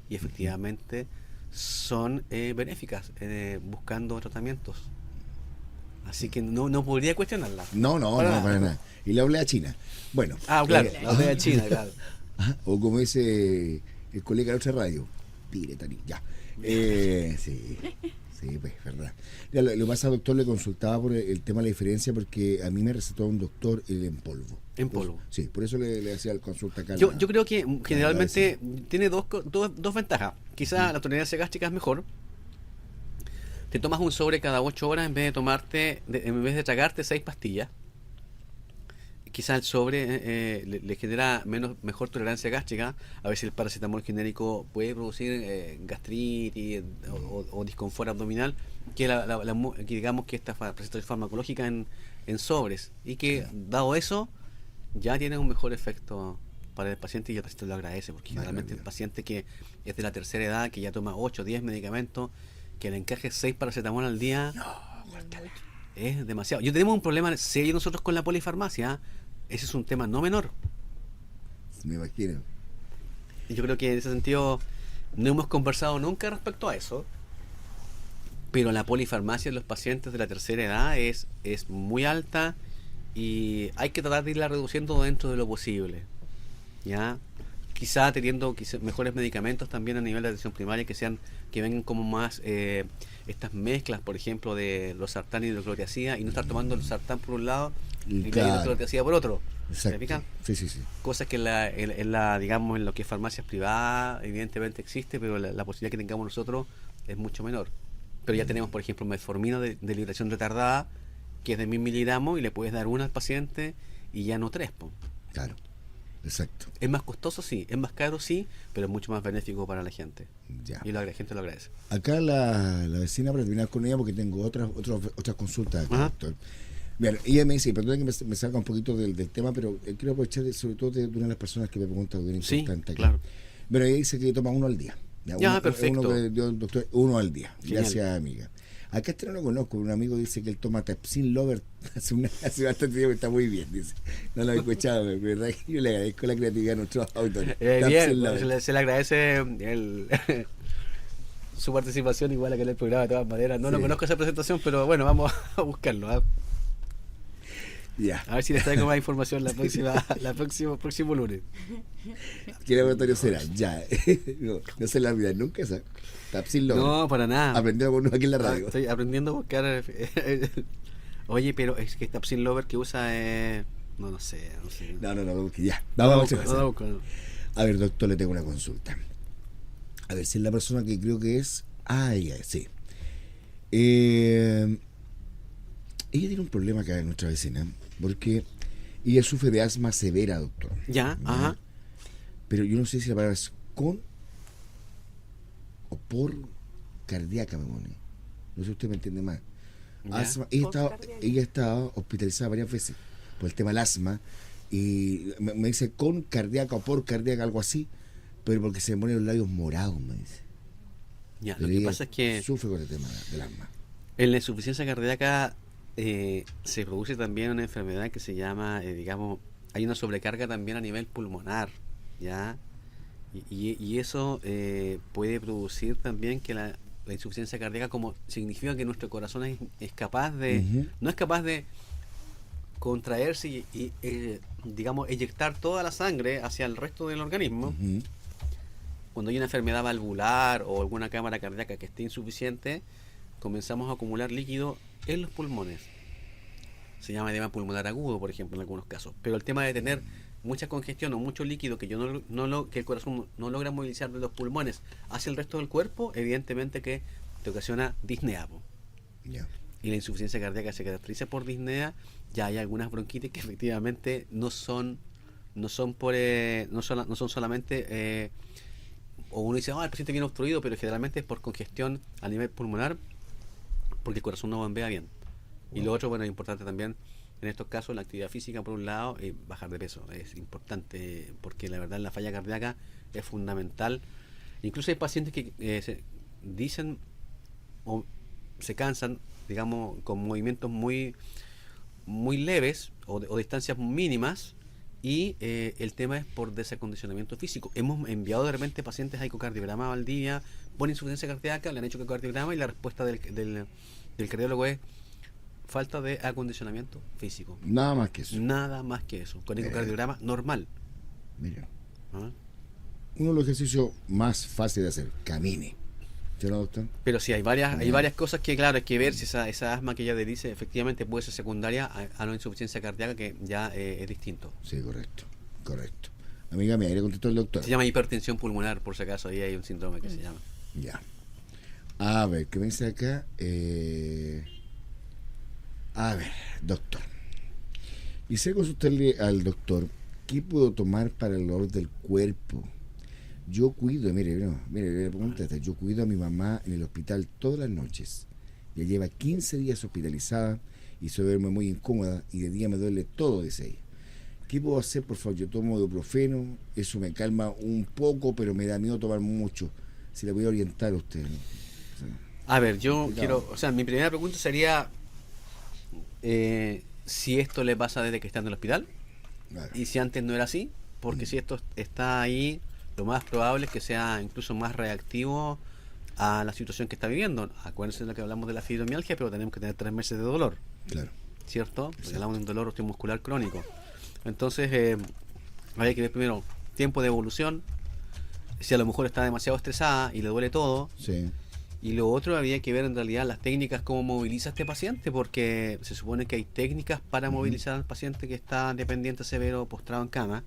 y efectivamente son benéficas buscando tratamientos. Así que no podría cuestionarla. No, para nada. Y la oblea china. Bueno. Claro, la oblea china, claro. O como dice el colega de otra radio, Piretani, ya. Sí, pues, verdad. Ya, lo pasa, doctor, le consultaba por el tema de la diferencia, porque a mí me recetó un doctor el en polvo. En polvo. Sí, por eso le hacía el consulta acá. Yo creo que generalmente tiene dos ventajas. Quizá la tolerancia gástrica es mejor. Te tomas un sobre cada 8 horas en vez de tragarte 6 pastillas. quizás el sobre le genera mejor tolerancia gástrica. A veces el paracetamol genérico puede producir gastritis o disconfort abdominal, que, que digamos que esta presentación farmacológica en sobres, y que dado eso ya tiene un mejor efecto para el paciente, y el paciente lo agradece, porque generalmente el paciente que es de la tercera edad, que ya toma 8 o 10 medicamentos, que le encaje 6 paracetamol al día, es demasiado. Yo tenemos un problema serio nosotros con la polifarmacia. Ese es un tema no menor. Me imagino. Y yo creo que en ese sentido no hemos conversado nunca respecto a eso, pero la polifarmacia en los pacientes de la tercera edad es muy alta, y hay que tratar de irla reduciendo dentro de lo posible, ¿ya? Quizá teniendo mejores medicamentos también a nivel de atención primaria, que vengan como más estas mezclas, por ejemplo, de los sartán y hidroclorotiazida, y no estar tomando el sartán por un lado y la hidroclorotiazida por otro. Exacto. ¿Se fijan? Sí. Cosas que digamos, en lo que es farmacias privadas evidentemente existe, pero la posibilidad que tengamos nosotros es mucho menor. Pero ya tenemos, por ejemplo, metformina de liberación retardada, que es de 1000 miligramos, y le puedes dar una al paciente y ya no 3. Claro, exacto. Es más costoso, sí, es más caro, sí, pero es mucho más benéfico para la gente. Ya. Y la gente lo agradece. Acá la vecina, para terminar con ella, porque tengo otras consultas acá, doctor. Bien, ella me dice, perdón que me salga un poquito del tema, pero quiero aprovechar sobre todo de una de las personas que me pregunta bien importante. Sí, claro. Bueno, ella dice que toma 1 al día. Perfecto. Uno que dio el doctor, 1 al día. Genial. Gracias, amiga. Acá no lo conozco, un amigo dice que él toma Tapsin Lover hace bastante tiempo, que está muy bien, dice. No lo he escuchado, pero verdad que yo le agradezco la creatividad a nuestros autores. Bien, se le agradece su participación, igual a que en el programa de todas maneras. No conozco esa presentación, pero bueno, vamos a buscarlo. Ya. A ver si les traigo más información próximo lunes. ¿Qué laboratorio será? Ya. No se la olvida nunca esa. Tapsin Lover. No, para nada. Aprendiendo con uno aquí en la radio. Estoy aprendiendo a buscar. Oye, pero es que Tapsin Lover que usa no sé. No, porque ya. Vamos a buscar. A ver, doctor, le tengo una consulta. A ver si es la persona que creo que es. Sí. Ella tiene un problema acá en nuestra vecina, porque ella sufre de asma severa, doctor. Ya, ajá. Pero yo no sé si la palabra es con o por cardíaca, me pone. No sé si usted me entiende más. Asma, ella estaba hospitalizada varias veces por el tema del asma, y me dice con cardíaca o por cardíaca, algo así, pero porque se me ponen los labios morados, me dice. Ya, lo que pasa es que sufre con el tema del asma. En la insuficiencia cardíaca se produce también una enfermedad que se llama, digamos, hay una sobrecarga también a nivel pulmonar, ¿ya? Y eso puede producir también que la insuficiencia cardíaca, como significa que nuestro corazón es capaz de, no es capaz de contraerse y digamos, eyectar toda la sangre hacia el resto del organismo. Cuando hay una enfermedad valvular o alguna cámara cardíaca que esté insuficiente, comenzamos a acumular líquido en los pulmones. Se llama edema pulmonar agudo, por ejemplo, en algunos casos. Pero el tema de tener mucha congestión o mucho líquido que que el corazón no logra movilizar de los pulmones hacia el resto del cuerpo, evidentemente que te ocasiona disnea. Yeah. Y la insuficiencia cardíaca se caracteriza por disnea. Ya hay algunas bronquitis que efectivamente no son solamente o uno dice, el paciente viene obstruido, pero generalmente es por congestión a nivel pulmonar, porque el corazón no bombea bien. Y lo otro, bueno, es importante también en estos casos, la actividad física por un lado, y bajar de peso es importante, porque la verdad la falla cardíaca es fundamental. Incluso hay pacientes que se dicen o se cansan, digamos, con movimientos muy leves o distancias mínimas, y el tema es por desacondicionamiento físico. Hemos enviado de repente pacientes a ecocardiograma a Valdivia por insuficiencia cardíaca, le han hecho ecocardiograma y la respuesta del cardiólogo es falta de acondicionamiento físico. Nada más que eso. Nada más que eso. Con ecocardiograma normal. Mira. ¿Ah? Uno de los ejercicios más fáciles de hacer, camine. ¿Sí, no, doctor? Pero sí, hay varias cosas que, claro, hay que ver si esa asma que ella le dice efectivamente puede ser secundaria a la insuficiencia cardíaca, que ya es distinto. Sí, correcto. Amiga mía, le contestó el doctor. Se llama hipertensión pulmonar, por si acaso, ahí hay un síndrome que se llama. Ya. A ver, ¿qué me dice acá? A ver, doctor. Quisiera consultarle al doctor, ¿qué puedo tomar para el dolor del cuerpo? Yo cuido, mire, pregunta esta, yo cuido a mi mamá en el hospital todas las noches. Ya lleva 15 días hospitalizada y se duerme muy incómoda y de día me duele todo, dice ella. ¿Qué puedo hacer, por favor? Yo tomo ibuprofeno, eso me calma un poco, pero me da miedo tomar mucho. Si la voy a orientar a usted, ¿no? O sea, A ver, yo complicado. quiero, o sea, mi primera pregunta sería si esto le pasa desde que está en el hospital Claro. y si antes no era así, porque si esto está ahí, lo más probable es que sea incluso más reactivo a la situación que está viviendo. Acuérdense de lo que hablamos de la fibromialgia, pero tenemos que tener 3 meses de dolor, Claro. ¿cierto? Porque Exacto. hablamos de un dolor osteomuscular crónico. Entonces, hay que ver primero tiempo de evolución, si a lo mejor está demasiado estresada y le duele todo. Sí. Y lo otro, había que ver en realidad las técnicas, cómo moviliza a este paciente, porque se supone que hay técnicas para movilizar al paciente que está dependiente severo postrado en cama,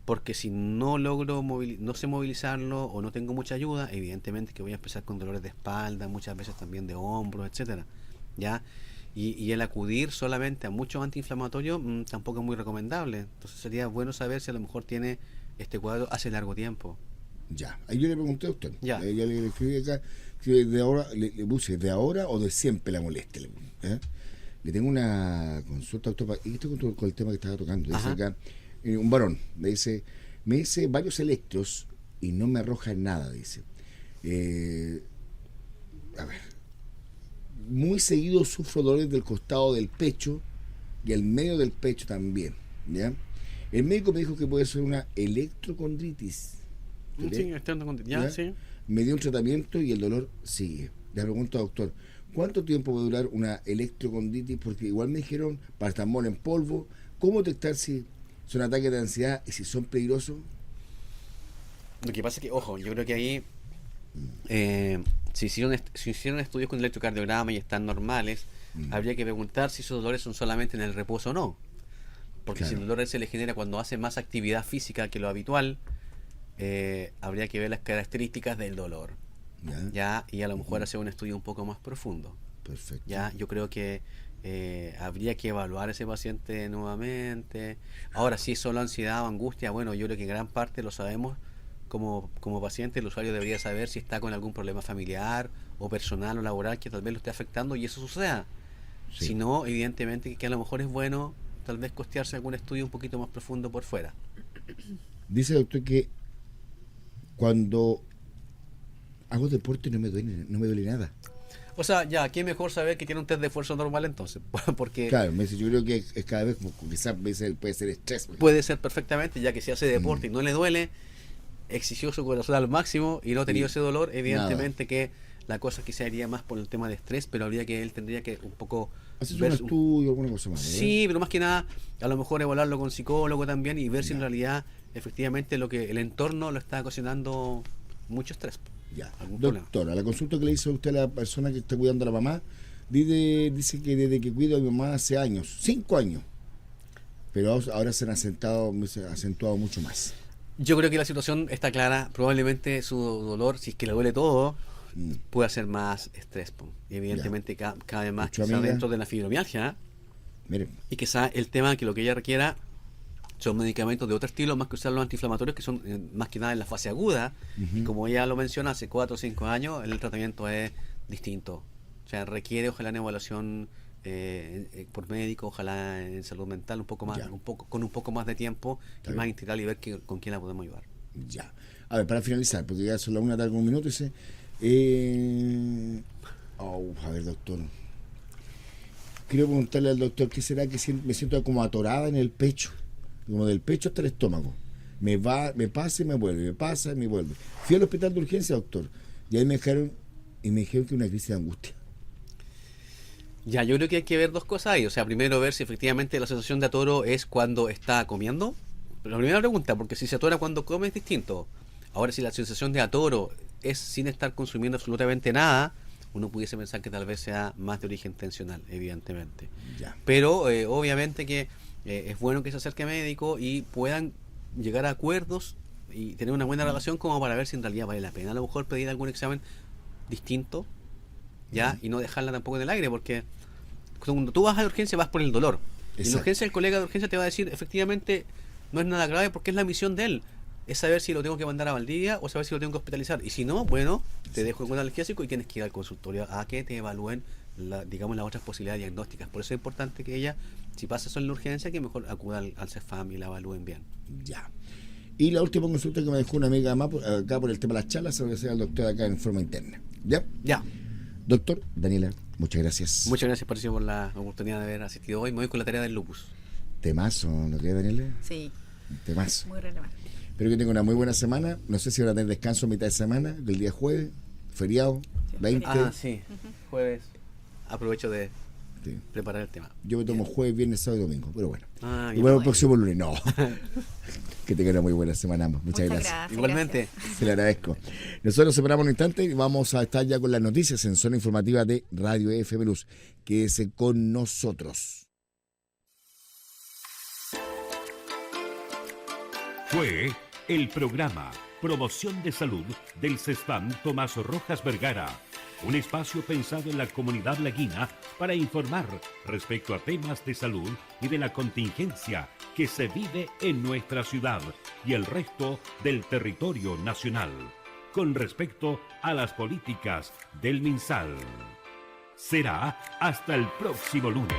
porque si no logro no sé movilizarlo o no tengo mucha ayuda, evidentemente que voy a empezar con dolores de espalda, muchas veces también de hombros, etcétera, ¿ya? Y el acudir solamente a muchos antiinflamatorios tampoco es muy recomendable. Entonces sería bueno saber si a lo mejor tiene este cuadro hace largo tiempo. Ya. Ahí yo le pregunté a usted. Ya. Ya le escribí acá, si de ahora, le puse, ¿de ahora o de siempre la molestia? Le tengo una consulta, doctor, y esto con el tema que estaba tocando. Dice Ajá. acá, un varón, me hice varios electros y no me arroja nada, dice. A ver, muy seguido sufro dolores del costado del pecho y el medio del pecho también, ¿ya? El médico me dijo que puede ser una electrocondritis. Sí, ya, ¿Ya? sí. Me dio un tratamiento y el dolor sigue. Le pregunto, doctor, ¿cuánto tiempo va a durar una electrocondritis? Porque igual me dijeron paracetamol en polvo. ¿Cómo detectar si son ataques de ansiedad y si son peligrosos? Lo que pasa es que, ojo, yo creo que ahí si hicieron estudios con electrocardiograma y están normales, habría que preguntar si esos dolores son solamente en el reposo o no. Porque si Claro. el dolor se le genera cuando hace más actividad física que lo habitual, habría que ver las características del dolor, ¿Ya? ¿ya? Y a lo mejor hacer un estudio un poco más profundo. Perfecto. Ya, yo creo que habría que evaluar a ese paciente nuevamente. Ahora, si es solo ansiedad o angustia, bueno, yo creo que en gran parte lo sabemos como paciente. El usuario debería saber si está con algún problema familiar o personal o laboral que tal vez lo esté afectando y eso suceda. Sí. Si no, evidentemente que a lo mejor es bueno tal vez costearse algún estudio un poquito más profundo por fuera. Dice el doctor que cuando hago deporte no me duele nada. O sea, ya, ¿qué mejor saber que tiene un test de esfuerzo normal entonces? Porque Claro, me dice, yo creo que es cada vez como quizás puede ser estrés. puede ser perfectamente, ya que si hace deporte y no le duele, exigió su corazón al máximo y no ha tenido Sí. ese dolor, evidentemente que la cosa quizá iría más por el tema de estrés, pero él tendría que un poco Haces un ver estudio, alguna cosa más. ¿verdad? sí, pero más que nada a lo mejor evaluarlo con psicólogo también y ver si en Ya. realidad efectivamente lo que el entorno lo está ocasionando mucho estrés. Ya. ¿Algún problema? Doctora, la consulta que le hizo usted a la persona que está cuidando a la mamá, dice que desde que cuido a mi mamá hace años, 5 años, pero ahora se han acentuado mucho más. Yo creo que la situación está clara, probablemente su dolor, si es que le duele todo, puede ser más estrés. Po. Y evidentemente cabe más Mucho, quizá amiga. dentro de la fibromialgia. Mire, Y quizá el tema que lo que ella requiera son medicamentos de otro estilo, más que usar los antiinflamatorios, que son más que nada en la fase aguda. Y como ella lo menciona, hace 4 o 5 años, el tratamiento es distinto. O sea, requiere ojalá una evaluación por médico, ojalá en salud mental, un poco más, Ya. con un poco más de tiempo Está y más bien. integral y ver con quién la podemos ayudar. ya. A ver, para finalizar, porque ya son las 1 de la tarde con un minuto, dice. A ver, doctor. Quiero preguntarle al doctor, ¿qué será que me siento como atorada en el pecho? Como del pecho hasta el estómago. Me pasa y me vuelve, me pasa y me vuelve. Fui al hospital de urgencia, doctor, y ahí me dijeron que una crisis de angustia. Ya, yo creo que hay que ver dos cosas ahí. O sea, primero ver si efectivamente la sensación de atoro es cuando está comiendo. La primera pregunta, porque si se atora cuando come es distinto. Ahora, si la sensación de atoro es sin estar consumiendo absolutamente nada, uno pudiese pensar que tal vez sea más de origen tensional, evidentemente. Ya. Pero obviamente que es bueno que se acerque a médico y puedan llegar a acuerdos y tener una buena relación como para ver si en realidad vale la pena a lo mejor pedir algún examen distinto, ¿ya? Y no dejarla tampoco en el aire, porque cuando tú vas a la urgencia vas por el dolor. Y en Exacto. urgencia el colega de urgencia te va a decir, efectivamente, no es nada grave porque es la misión de él. Es saber si lo tengo que mandar a Valdivia o saber si lo tengo que hospitalizar. Y si no, bueno, te dejo con un analgésico y tienes que ir al consultorio a que te evalúen, digamos, las otras posibilidades diagnósticas. Por eso es importante que ella, si pasa eso en la urgencia, que mejor acuda al CEFAM y la evalúen bien. Ya. Y la última consulta que me dejó una amiga más acá por el tema de las charlas, se lo que sea el doctor acá en forma interna. ¿Ya? Ya. Doctor, Daniela, muchas gracias. Muchas gracias, Patricio, por la oportunidad de haber asistido hoy. Me voy con la tarea del lupus. Temazo, ¿no crees, Daniela? Sí, Temazo. muy relevante. Espero que tenga una muy buena semana. No sé si van a tener descanso a mitad de semana, del día jueves, feriado, 20. Ah, sí. Jueves. Aprovecho de Sí. preparar el tema. Yo me tomo jueves, viernes, sábado y domingo, pero bueno. Ah, Y bien. bueno, el próximo lunes, no. Que tengan una muy buena semana ambos. Muchas gracias. Igualmente. Se le agradezco. Nosotros nos separamos un instante y vamos a estar ya con las noticias en zona informativa de Radio FM Luz. Quédese con nosotros. Fue el programa Promoción de Salud del CESFAM Tomás Rojas Vergara, un espacio pensado en la comunidad laguina para informar respecto a temas de salud y de la contingencia que se vive en nuestra ciudad y el resto del territorio nacional, con respecto a las políticas del MinSal. Será hasta el próximo lunes.